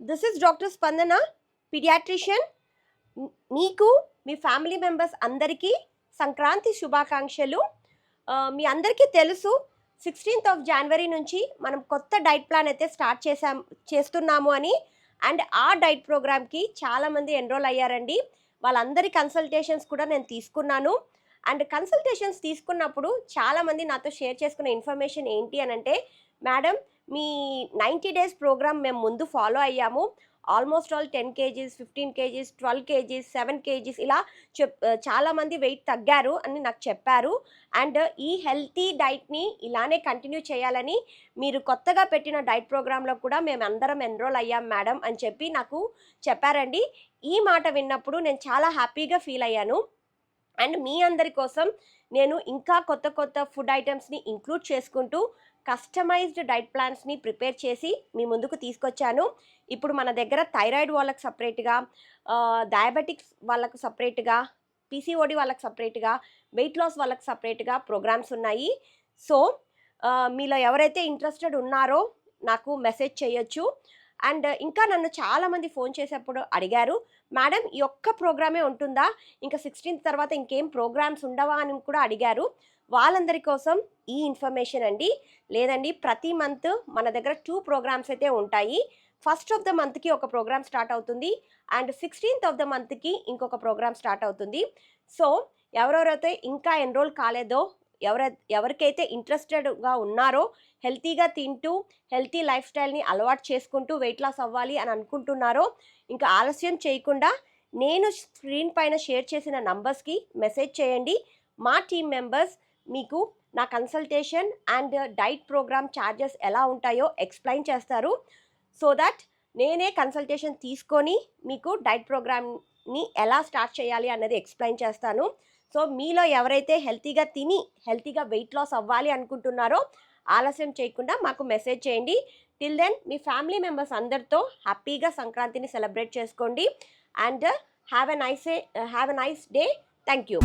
This is doctor స్పందన, paediatrician. మీకు మీ family members అందరికీ సంక్రాంతి శుభాకాంక్షలు. మీ అందరికీ తెలుసు 16th of January నుంచి మనం కొత్త డైట్ ప్లాన్ అయితే స్టార్ట్ చేస్తున్నాము అని. అండ్ ఆ డైట్ ప్రోగ్రామ్కి చాలామంది ఎన్రోల్ అయ్యారండి. వాళ్ళందరి కన్సల్టేషన్స్ కూడా నేను తీసుకున్నాను. అండ్ కన్సల్టేషన్స్ తీసుకున్నప్పుడు చాలామంది నాతో షేర్ చేసుకున్న ఇన్ఫర్మేషన్ ఏంటి అని అంటే, మేడం మీ 90 days ప్రోగ్రామ్ మేము ముందు ఫాలో అయ్యాము. Almost all 10 kgs, 15 kgs, 12 kgs, 7 kgs ఇలా చాలామంది వెయిట్ తగ్గారు అని నాకు చెప్పారు. అండ్ ఈ హెల్తీ డైట్ని ఇలానే కంటిన్యూ చేయాలని మీరు కొత్తగా పెట్టిన డైట్ ప్రోగ్రాంలో కూడా మేము అందరం ఎన్రోల్ అయ్యాం మేడం అని చెప్పి నాకు చెప్పారండి. ఈ మాట విన్నప్పుడు నేను చాలా హ్యాపీగా ఫీల్ అయ్యాను. అండ్ మీ అందరి కోసం నేను ఇంకా కొత్త కొత్త ఫుడ్ ఐటమ్స్ని ఇంక్లూడ్ చేసుకుంటూ కస్టమైజ్డ్ డైట్ ప్లాన్స్ని ప్రిపేర్ చేసి మీ ముందుకు తీసుకొచ్చాను. ఇప్పుడు మన దగ్గర థైరాయిడ్ వాళ్ళకి సపరేట్గా, డయాబెటిక్స్ వాళ్ళకు సపరేట్గా, పీసీఓడి వాళ్ళకి సపరేట్గా, వెయిట్ లాస్ వాళ్ళకి సపరేట్గా ప్రోగ్రామ్స్ ఉన్నాయి. సో మీలో ఎవరైతే ఇంట్రెస్టెడ్ ఉన్నారో నాకు మెసేజ్ చేయొచ్చు. అండ్ ఇంకా నన్ను చాలామంది ఫోన్ చేసేప్పుడు అడిగారు, మేడం ఈ ఒక్క ప్రోగ్రామే ఉంటుందా, ఇంకా 16th తర్వాత ఇంకేం ప్రోగ్రామ్స్ ఉండవా అని కూడా అడిగారు. వాళ్ళందరి కోసం ఈ ఇన్ఫర్మేషన్ అండి. లేదండి, ప్రతి మంత్ మన దగ్గర 2 ప్రోగ్రామ్స్ అయితే ఉంటాయి. ఫస్ట్ ఆఫ్ ద మంత్కి ఒక ప్రోగ్రామ్ స్టార్ట్ అవుతుంది అండ్ 16th of the monthకి ఇంకొక ప్రోగ్రామ్ స్టార్ట్ అవుతుంది. సో ఎవరెవరైతే ఇంకా ఎన్రోల్ కాలేదో, ఎవరికైతే ఇంట్రెస్టెడ్గా ఉన్నారో, హెల్తీగా తింటూ హెల్తీ లైఫ్ స్టైల్ని అలవాటు చేసుకుంటూ వెయిట్ లాస్ అవ్వాలి అని అనుకుంటున్నారో, ఇంకా ఆలస్యం చేయకుండా నేను స్క్రీన్ పైన షేర్ చేసిన నంబర్స్కి మెసేజ్ చేయండి. మా టీమ్ మెంబర్స్ మీకు నా consultation and diet programme charges ఎలా ఉంటాయో ఎక్స్ప్లెయిన్ చేస్తారు. సో దట్ నేనే కన్సల్టేషన్ తీసుకొని మీకు డైట్ ప్రోగ్రామ్ని ఎలా స్టార్ట్ చేయాలి అన్నది ఎక్స్ప్లెయిన్ చేస్తాను. సో మీలో ఎవరైతే హెల్తీగా తిని హెల్తీగా వెయిట్ లాస్ అవ్వాలి అనుకుంటున్నారో ఆలస్యం చేయకుండా మాకు మెసేజ్ చేయండి. టిల్ దెన్ మీ ఫ్యామిలీ మెంబర్స్ అందరితో హ్యాపీగా సంక్రాంతిని సెలబ్రేట్ చేసుకోండి. And have a nice day. Thank you.